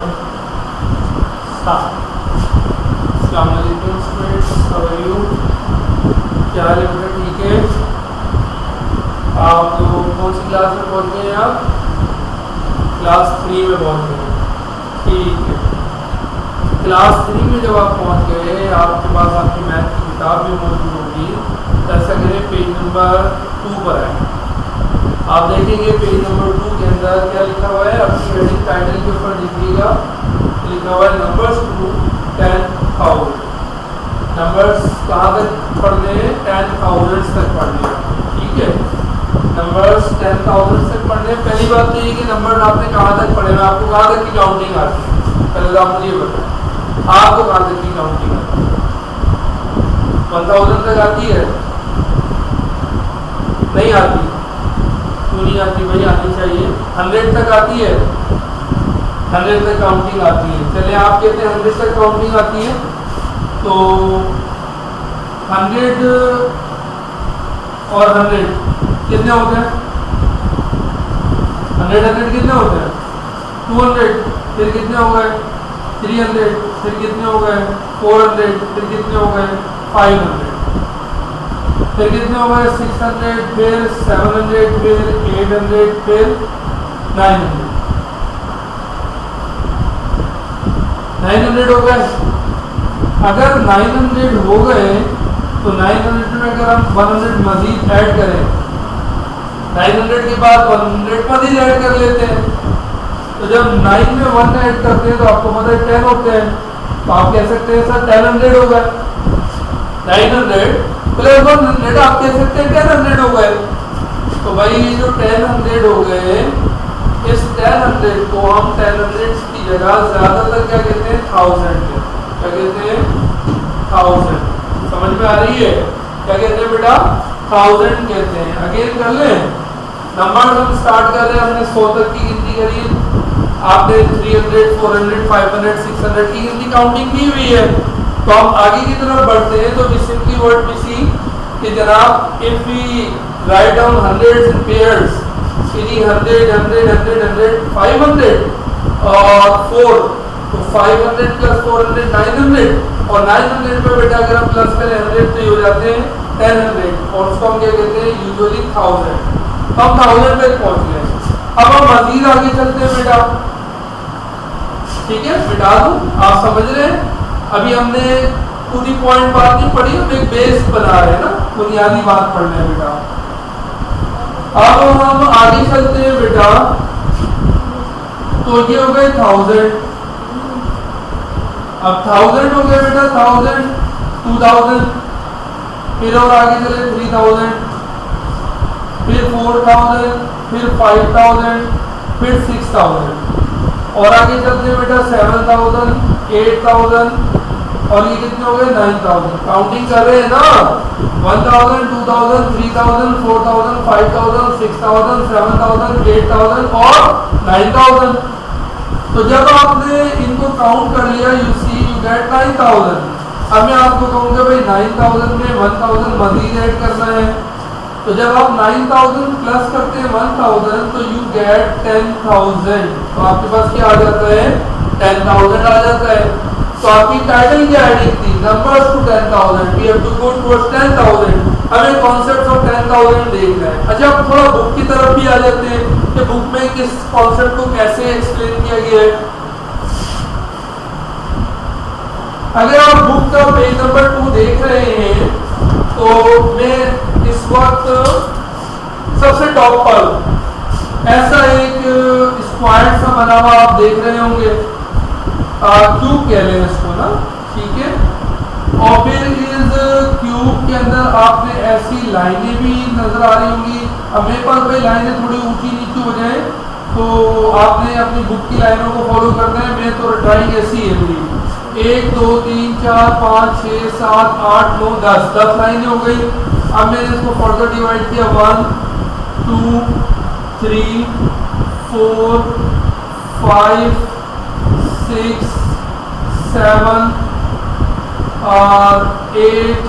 क्या हाल है बेटा? ठीक है। आप कौन सी क्लास में पहुंच गए हैं? आप क्लास 3 में पहुंच गए हैं। ठीक है। क्लास 3 में जब आप पहुंच गए, आपके पास आपकी मैथ की किताब भी मौजूद होगी। तो ऐसा करें, पेज नंबर 2 पर आए। आप देखेंगे पेज नंबर 2 के अंदर क्या लिखा हुआ है। अपनी हेडिंग टाइटल के ऊपर लिखिएगा, लिखा हुआ है नंबर्स टू 10,000। नंबर्स कहाँ तक पढ़ने हैं? 10,000 तक पढ़ने हैं। ठीक है, नंबर्स 10,000 तक पढ़ने। पहली बात तो ये कि नंबर आपने कहाँ तक पढ़े हैं, आपको कहाँ तक की काउंटिंग आती है? पहले तो आप मुझे बताएं, आपको कहाँ तक की काउंटिंग आती है? 1000 तक आती है? नहीं आती? क्यों नहीं आती भाई? आनी चाहिए। 100 तक आती है? 100 तक काउंटिंग आती है। चलिए, आप कहते हैं 100 तक काउंटिंग आती है, तो 100 और 100 कितने होते हैं? 100 कितने होते हैं? 200। फिर कितने हो गए? 300। फिर कितने हो गए? 400। फिर कितने हो गए? 500। फिर कितने हो गए? 600। फिर 700। फिर 800। फिर 900। 900 हो गए। अगर 900 हो गए तो 900 में अगर हम 100 मजीद ऐड करें, 900 के बाद 100 मजीद ऐड कर लेते हैं, तो जब 9 में 1 ऐड करते हैं तो आपको पता है 10 होते हैं। तो आप कह सकते हैं सर 1000 हो गए। 900 प्लस 100 आप कह सकते हैं 1000 हो गए। तो भाई ये जो 1000 हो गए, इस 1000 को हम 1000 की जगह ज्यादातर क्या कहते हैं? 1000। क्या कहते हैं? 1000। समझ में आ रही है? क्या कहते हैं बेटा? 1000 कहते हैं। अगेन कर लें, नंबर हम स्टार्ट कर रहे हैं। हमने 100 तक की गिनती करी, आपने 300, 400, 500, 600 की गिनती काउंटिंग की हुई है। तो हम आगे की तरफ बढ़ते हैं। तो we simply what we see कि जनाब, if we write down hundreds in pairs, 100, 100, 100, 100, 500 और 4, तो 500 प्लस 400 900, और 900 पे बेटा अगर हम प्लस करें 100 तो ये हो जाते हैं 1000, और उसको हम क्या कहते हैं? यूजुअली 1000। हम 1000 पे पहुंच गए। अब हम मजीद आगे चलते हैं बेटा। ठीक है, बिठा दूं, आप समझ रहे हैं? अभी हमने पूरी पॉइंट बात नहीं पढ़ी, हम एक बेस बना रहे हैं ना, बुनियादी बात पढ़ रहे हैं बेटा। अब हम आगे चलते हैं बेटा। तो ये हो गए 1000। अब 1000 हो गए बेटा, 1000, 2000, फिर और आगे चले 3000, फिर 4000, फिर 5000, फिर 6000, और आगे चलते हैं बेटा 7000, 8000, और ये कितने हो गए? 9000। काउंटिंग कर रहे हैं ना? 1000, 2000, 3000, 4000, 5000, 6000, 7000, 8000 और 9000। तो जब आपने इनको काउंट कर लिया, यू सी यू गेट 9000। अब मैं आपको कहूँगा भाई 9000 में 1000 मजीद ऐड करना है। तो जब आप 9000 प्लस करते हैं 1000 तो यू गेट 10000। तो आपके पास क्या आ जाता है? 10000 आ जाता है। तो आपकी टाइटल क्या हेडिंग थी? Numbers to 10,000। We have to go towards 10,000। हमें कॉन्सेप्ट ऑफ 10,000 देखना है। अच्छा, अब थोड़ा बुक की तरफ भी आ जाते हैं कि बुक में किस कॉन्सेप्ट को कैसे एक्सप्लेन किया गया है। अगर आप बुक का पेज नंबर 2 देख रहे हैं, तो मैं इस वक्त सबसे टॉप पर ऐसा एक स्क्वायर सा बना हुआ आप देख रहे होंगे, क्यूब कह लें इसको ना, ठीक है। और फिर इस क्यूब के अंदर आपने ऐसी लाइनें भी नजर आ रही होंगी। अब मेरे पास भाई लाइनें थोड़ी ऊंची नीचे हो जाए तो आपने अपनी बुक की लाइनों को फॉलो करना है। मैं तो ड्राइंग ऐसी है मेरी, 1 2 3 4 5 6 7 8 9 10 लाइनें हो गई। अब मैंने इसको फर्दर डिवाइड किया, 1 2 3 4 5 6 7 और 8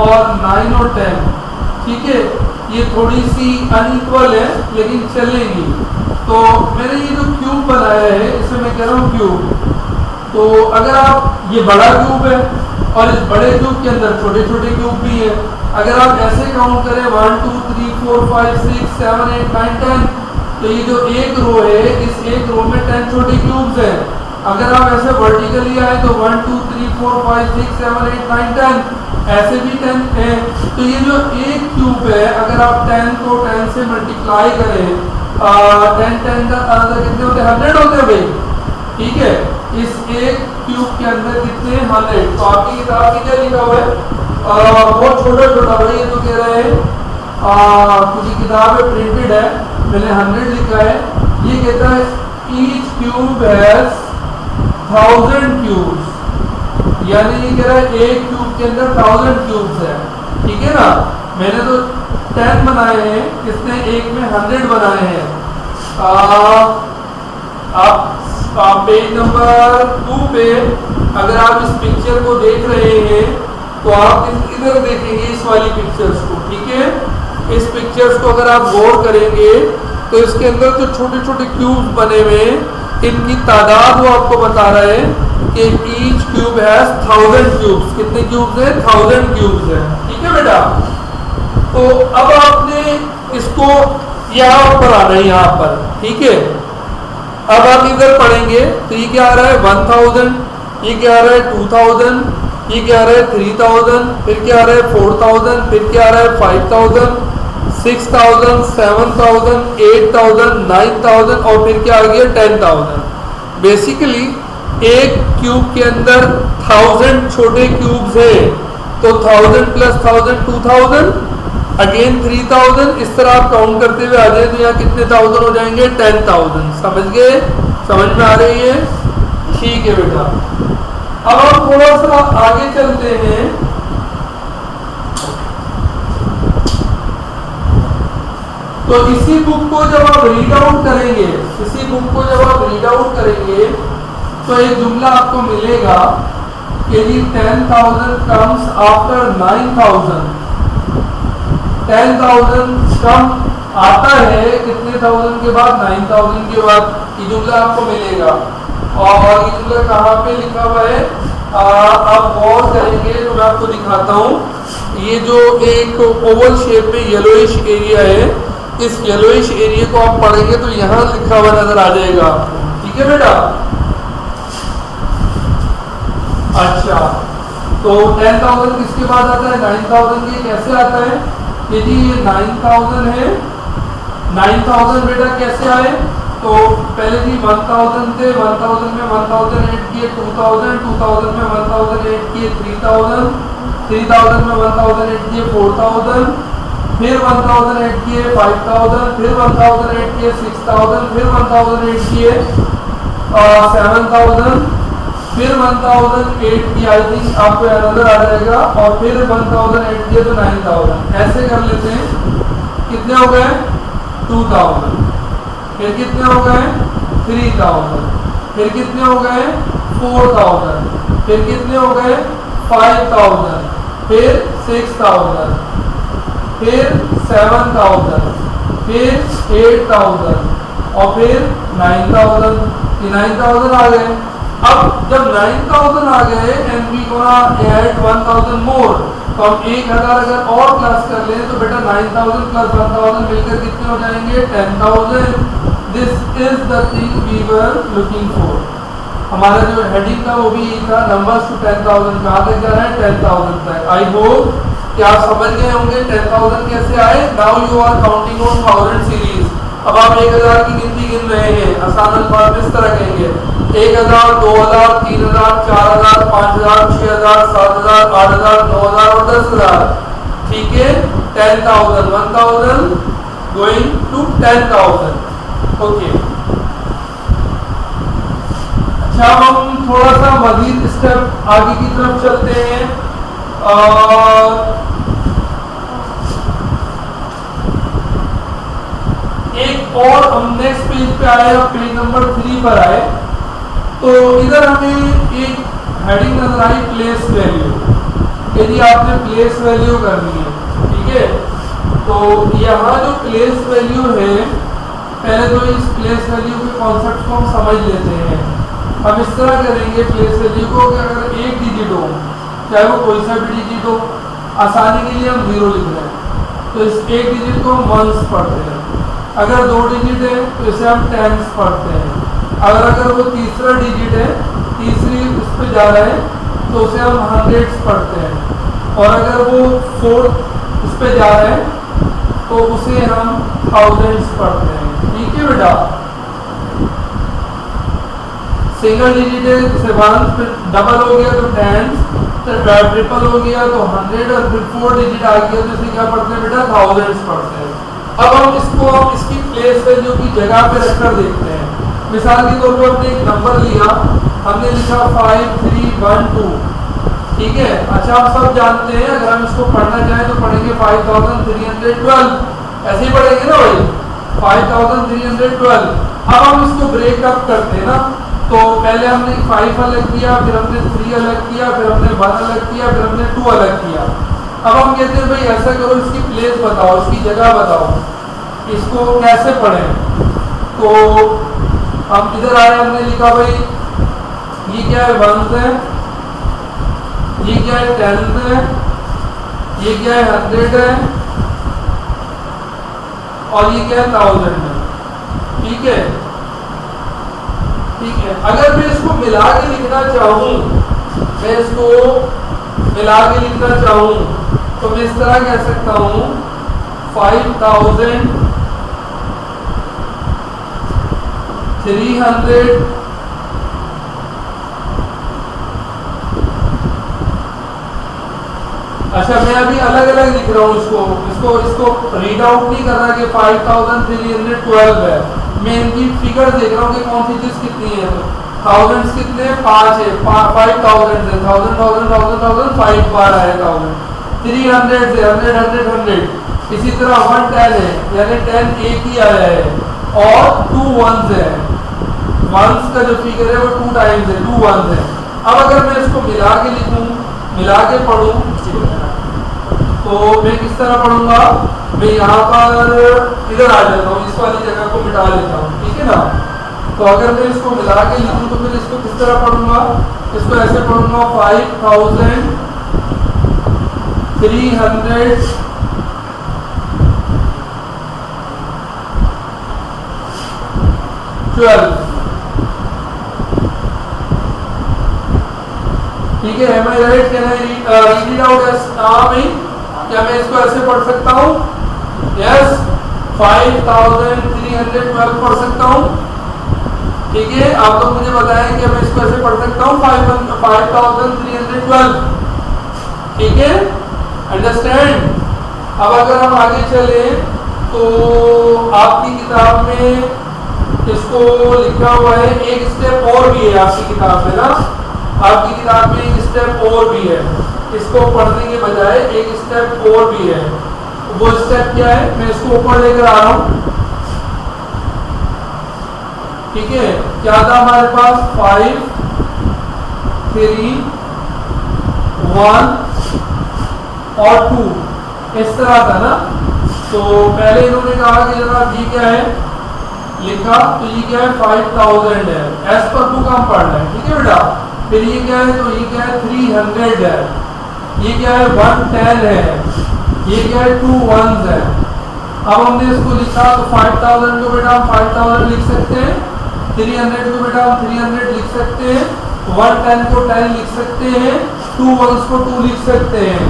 और 9 और 10। ठीक है, ये थोड़ी सी अनइक्वल है लेकिन चलेगी। तो मैंने ये जो क्यूब बनाया है, इसमें मैं कह रहा हूँ क्यूब। तो अगर आप ये बड़ा क्यूब है और इस बड़े क्यूब के अंदर छोटे छोटे क्यूब भी है, अगर आप ऐसे काउंट करें 1 2 3 4 5 6 7 8 9 10, तो ये जो एक रो है, इस एक रो में 10 छोटे क्यूब्स हैं। अगर आप ऐसे वर्टिकली आए तो 1 2 3 4 5 6 7 8 9 10, ऐसे भी 10 है। तो ये जो एक क्यूब है, अगर आप 10 को 10 से मल्टीप्लाई करें, 10 10 कितने होते हैं? 100 होते हैं भाई, ठीक है। इस एक क्यूब के अंदर कितने? 100। तो आपकी किताब में क्या लिखा हुआ है? बहुत छोटा छोटा भाई, ये तो कह रहे हैं क्योंकि किताब में प्रिंटेड है, मैंने 100 लिखा है। ये कहता है ईच क्यूब हैज 1000 क्यूब्स, यानी ये कह रहा है एक क्यूब के अंदर 1000 क्यूब्स है, ठीक है ना। मैंने तो 10 बनाए हैं, इसने एक में 100 बनाए हैं। आप पेज नंबर 2 पे अगर आप इस पिक्चर को देख रहे हैं तो आप इधर देखेंगे इस वाली पिक्चर्स को, ठीक है। इस पिक्चर्स को अगर आप गौर करेंगे तो इसके अंदर जो छोटे छोटे क्यूब्स बने हुए हैं, इनकी तादाद वो आपको बता रहा है कि ईच क्यूब हैज 1000 क्यूब्स। कितने क्यूब्स हैं? 1000 क्यूब्स हैं, ठीक है बेटा। तो अब आपने इसको यहाँ पर आना है, यहाँ पर, ठीक है। अब आप इधर पढ़ेंगे तो ये क्या आ रहा है? 1000, ये क्या आ रहा है? 2000, ये क्या आ रहा है? 3000, फिर क्या आ रहा है? 4000, फिर क्या आ रहा है? 5000, 6000, 7000, 8000, 9000 और फिर क्या आ गया? 10000। बेसिकली एक क्यूब के अंदर 1000 छोटे क्यूब्स है, तो 1000 प्लस 1000 2000, अगेन 3000। इस तरह आप काउंट करते हुए आ जाए तो यहाँ कितने 1000 हो जाएंगे? 10000। समझ गए? समझ में आ रही है? ठीक है बेटा। अब हम थोड़ा सा आगे चलते हैं। तो इसी बुक को जब आप रीड आउट करेंगे, इसी बुक को जब आप रीड आउट करेंगे तो एक जुमला आपको मिलेगा कि जी 10,000 कम्स आफ्टर 9,000। 10,000 कम आता है कितने थाउजेंड के बाद? 9,000 के बाद। ये जुमला आपको मिलेगा और ये जुमला कहाँ पे लिखा हुआ है? आप गौर करेंगे तो मैं आपको दिखाता हूँ। ये जो एक ओवल शेप में येलोइश एरिया है, इस येलोइश एरिया को आप पढ़ेंगे तो यहाँ लिखा हुआ नजर आ जाएगा, ठीक है बेटा। अच्छा, तो 10,000 किसके बाद आता है? 9,000 के। कैसे आता है? यदि ये 9,000 है, 9,000 बेटा कैसे आए? तो पहले जी 1000 थे, 1000 में 1000 ऐड किए 2000, 2000 में 1000 ऐड किए 3000, 3000 में 1000 ऐड किए 4000, फिर 1000 ऐड किए 5000, फिर 1000 ऐड किए 6000, फिर 1000 ऐड किए 7000, फिर 1000 ऐड किया, आई थिंक आपको नजर आ जाएगा, और फिर 1000 ऐड किए तो 9000। ऐसे कर लेते हैं। कितने हो गए? 2000। फिर कितने हो गए? 3000। फिर कितने हो गए? 4000। फिर कितने हो गए? 5000। फिर 6000, फिर 7000, फिर 8000 और फिर 9000। ये 9000 आ गए। अब जब 9000 आ गए एंड वी गोना ऐड 1000 मोर, तो हम 1000 अगर और प्लस कर लें तो बेटा 9000 प्लस 1000 मिलकर कितने हो जाएंगे? 10,000। This is the thing we were looking for. हमारा जो हेडिंग था वो भी यही था, नंबर्स टू 10,000। कहाँ तक जा रहा है? 10,000 तक। आई होप कि आप समझ गए होंगे 10,000 कैसे आए। Now you are counting on 1000 series. अब आप 1000 की गिनती गिन रहे हैं। आसान अल्फाज में इस तरह कहेंगे 1000, 2000, 3000, 4000, 5000, 6000, 7000, 8000, 9000 और 10,000, ठीक है। 10,000, 1000 गोइंग टू 10,000, ओके। अच्छा, हम थोड़ा सा मजीद स्टेप आगे की तरफ चलते हैं। एक और हम नेक्स्ट पेज पे आए, पेज नंबर 3 पर आए, तो इधर हमें एक हेडिंग नजर आई, प्लेस वैल्यू। यदि आपने प्लेस वैल्यू करनी है, ठीक है, तो यहाँ जो प्लेस वैल्यू है, पहले तो इस प्लेस वैल्यू के कॉन्सेप्ट को हम समझ लेते हैं। हम इस तरह करेंगे प्लेस वैल्यू को कि अगर एक डिजिट हो, चाहे वो कोई सा भी डिजिट हो, आसानी के लिए हम 0 लिख रहे हैं तो इस एक डिजिट को हम वंस पढ़ते हैं। अगर 2 डिजिट है तो इसे हम टेंस पढ़ते हैं। अगर वो तीसरा डिजिट है, तीसरी उस पर जा रहा है तो उसे हम हंड्रेड्स पढ़ते हैं। और अगर वो 4th उस पर जा रहा है तो उसे हम थाउजेंड्स पढ़ते हैं। ठीक है बेटा, सिंगल डिजिट है तो 1, फिर डबल हो गया तो टेंस, फिर ट्रिपल हो गया तो 100 और फिर 4 डिजिट आ गया तो इसे क्या पढ़ते हैं बेटा, थाउजेंड्स पढ़ते हैं। अब हम इसकी प्लेस वैल्यू की जगह पे रखकर देखते हैं। मिसाल के तौर पर हमने एक नंबर लिया, हमने लिखा 5312, ठीक है। अच्छा, हम सब जानते हैं अगर हम इसको पढ़ना चाहें तो पढ़ेंगे 5312, ऐसे ही पढ़ेंगे ना भाई, 5312। अब हम इसको ब्रेकअप करते हैं ना, तो पहले हमने 5 अलग किया, फिर हमने 3 अलग किया, फिर हमने 1 अलग किया, फिर हमने 2 अलग किया। अब हम कहते हैं भाई ऐसा करो, इसकी प्लेस बताओ, इसकी जगह बताओ, इसको कैसे पढ़ें। तो हम इधर आए, हमने लिखा भाई ये क्या है, 1 है, ये क्या है, 10 है, ये क्या है, 100 है, और ये क्या है, 1000 है। ठीक है, ठीक है। अगर मैं इसको मिला के लिखना चाहूं, मैं इसको मिला के लिखना चाहूं तो मैं इस तरह कह सकता हूं 5300 अच्छा, मैं अभी अलग अलग लिख रहा हूँ इसको रीड आउट नहीं कर रहा कि 5312 है। मैं इनकी फिगर देख रहा हूँ कि कौन सी चीज कितनी है। थाउजेंड्स कितने, 5 है, 5000 है, 1000 5 बार है 1000। 300 है, 100। इसी तरह 110 है, यानी 10 एक ही आया है, और 2 1s है। 1s का जो फिगर है वो 2 टाइम्स है, 2 1s है। अब अगर मैं इसको मिला के लिखूं, मिला के पढ़ूं, तो मैं किस तरह पढ़ूंगा, मैं यहाँ पर इधर आ जाता हूँ, इस वाली जगह को मिटा लेता हूँ, ठीक है ना। तो अगर मैं इसको मिला के लिखूं तो फिर इसको किस तरह पढ़ूंगा, इसको ऐसे पढ़ूंगा 5312 ठीक है। Am I right, can I read it out as, भाई क्या मैं इसको ऐसे पढ़ सकता हूँ, यस 5312 पढ़ सकता हूँ। ठीक है, आप लोग मुझे बताएं कि मैं इसको ऐसे पढ़ सकता हूँ 5312, ठीक है, अंडरस्टैंड। अब अगर हम आगे चले तो आपकी किताब में इसको लिखा हुआ है, एक स्टेप और भी है आपकी किताब में ना, आपकी किताब में एक स्टेप और भी है, इसको पढ़ने के बजाय एक स्टेप और भी है। वो स्टेप क्या है, मैं इसको ऊपर लेकर आ रहा हूं, ठीक है। क्या था हमारे पास, 5 3 1 और 2, इस तरह था ना। तो पहले इन्होंने कहा कि जनाब ये क्या है, लिखा तो ये क्या है, 5000 है, एज पर बुक हम पढ़ रहे हैं, ठीक है बेटा। फिर ये क्या है, तो ये क्या है, 300 है, ये क्या है, 110 है, ये क्या है, 2 1s है। अब हमने इसको लिखा तो 5000 को बेटा हम 5000 लिख सकते हैं, 300 को बेटा हम 300 लिख सकते हैं, 110 को 10 लिख सकते हैं, 2 1s को 2 लिख सकते हैं।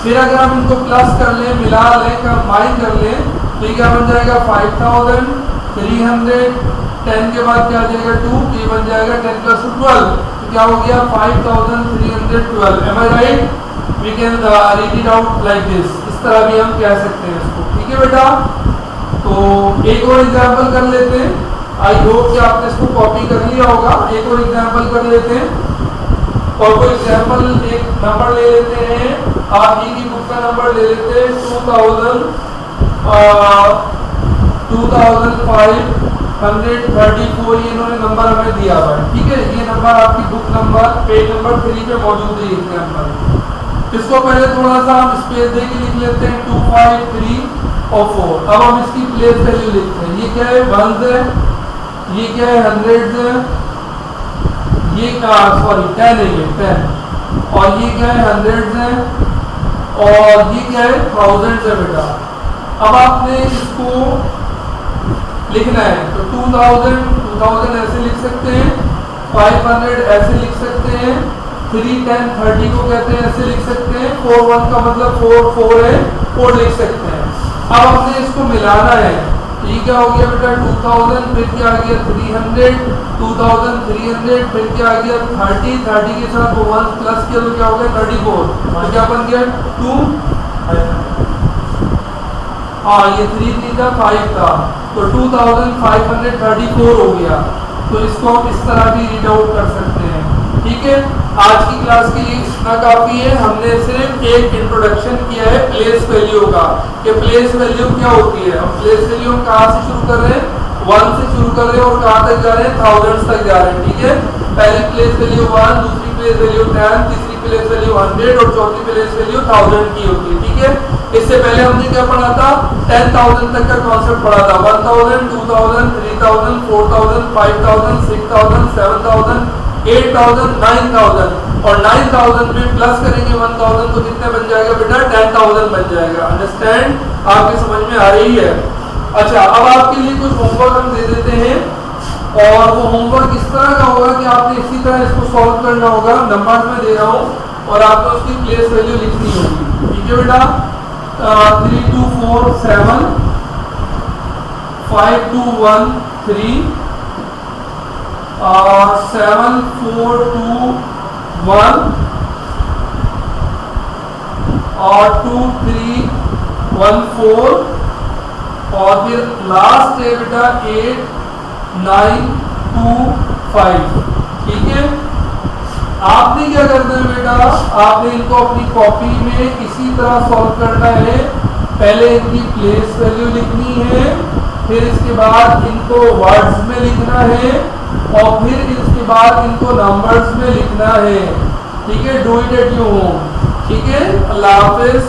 फिर अगर हम इनको प्लस कर लें, मिला लें, कंबाइन कर लें, तो ये क्या बन जाएगा, 5000 300 10 के बाद क्या आ जाएगा, 2, ये बन जाएगा 10 + 2 12, तो क्या हो गया 5312। Am I right, we can read it out like this, इस तरह भी हम कह सकते हैं इसको, ठीक है बेटा। तो एक और एग्जांपल कर लेते हैं, आई होप कि आपने इसको कॉपी कर लिया होगा। एक और एग्जांपल कर लेते हैं, और कोई एग्जांपल एक नंबर ले लेते हैं, आप ही की बुक का नंबर ले लेते हैं 2534, ये इन्होंने नंबर हमें दिया हुआ है, ठीक है। ये नंबर आपकी बुक नंबर पेज नंबर 3 पे मौजूद है एग्जांपल। इसको पहले थोड़ा सा हम स्पेस दे के लिख लेते हैं, 2 5 3 और 4। अब हम इसकी प्लेस वैल्यू लिखते हैं, ये क्या है, 1s है, ये क्या है, 100s है, ये सॉरी 10 है, ये 10, और ये क्या है हंड्रेड है, और ये क्या है थाउजेंड है बेटा। अब आपने इसको लिखना है तो 2000 ऐसे लिख सकते हैं, 500 ऐसे लिख सकते हैं, 3 10 30 को कहते हैं ऐसे लिख सकते हैं, 4 1 का मतलब 4 4 है 4 लिख सकते हैं। अब आपने इसको मिलाना है, ये क्या हो गया बेटा 2000, फिर क्या आ गया 300, 2300, फिर क्या आ गया 30, 30 के साथ वो 1 प्लस किया तो क्या हो गया 34, तो क्या बन गया 2, हाँ ये 3 3 था 5 था, तो 2534 हो गया। तो इसको हम इस तरह भी रीड आउट कर सकते हैं। ठीक है, आज की क्लास के लिए इतना काफी है। हमने सिर्फ एक इंट्रोडक्शन किया है प्लेस वैल्यू का, कि प्लेस वैल्यू क्या होती है। हम प्लेस वैल्यू हम कहाँ से शुरू कर रहे हैं, 1 से शुरू कर रहे हैं और कहाँ तक जा रहे हैं, थाउजेंड्स तक जा रहे हैं। ठीक है, पहली प्लेस वैल्यू 1, दूसरी प्लेस वैल्यू 10, तीसरी प्लेस वैल्यू 100 और चौथी प्लेस वैल्यू 1000 की होती है। ठीक है, इससे पहले हमने क्या पढ़ा था, 10,000 तक का कॉन्सेप्ट पढ़ा था, 1000, 2000, 3000, 4000, 5000, 6000, 7000, 8000, 9000, और 9000 में प्लस करेंगे 1000 तो कितने बन जाएगा बेटा 10,000 बन जाएगा। अंडरस्टैंड, आपके समझ में आ रही है। अच्छा, अब आपके लिए कुछ होमवर्क हम दे देते हैं, और वो होमवर्क इस तरह का होगा कि आपने इसी तरह इसको सॉल्व करना होगा। नंबर्स में दे रहा हूँ और आपको उसकी प्लेस वैल्यू लिखनी होगी। ठीक है बेटा, 3 2 4 7, 5 2 1 3, 7 4 2 1, और 2 3 1 4, और फिर लास्ट है बेटा 8 9 2 5। ठीक है, आपने क्या करना है बेटा, आपने इनको अपनी कॉपी में इसी तरह सॉल्व करना है। पहले इनकी प्लेस वैल्यू लिखनी है, फिर इसके बाद इनको वर्ड्स में लिखना है, और फिर इसके बाद इनको नंबर्स में लिखना है। ठीक है, do it at your home. ठीक है, अल्लाह हाफिज।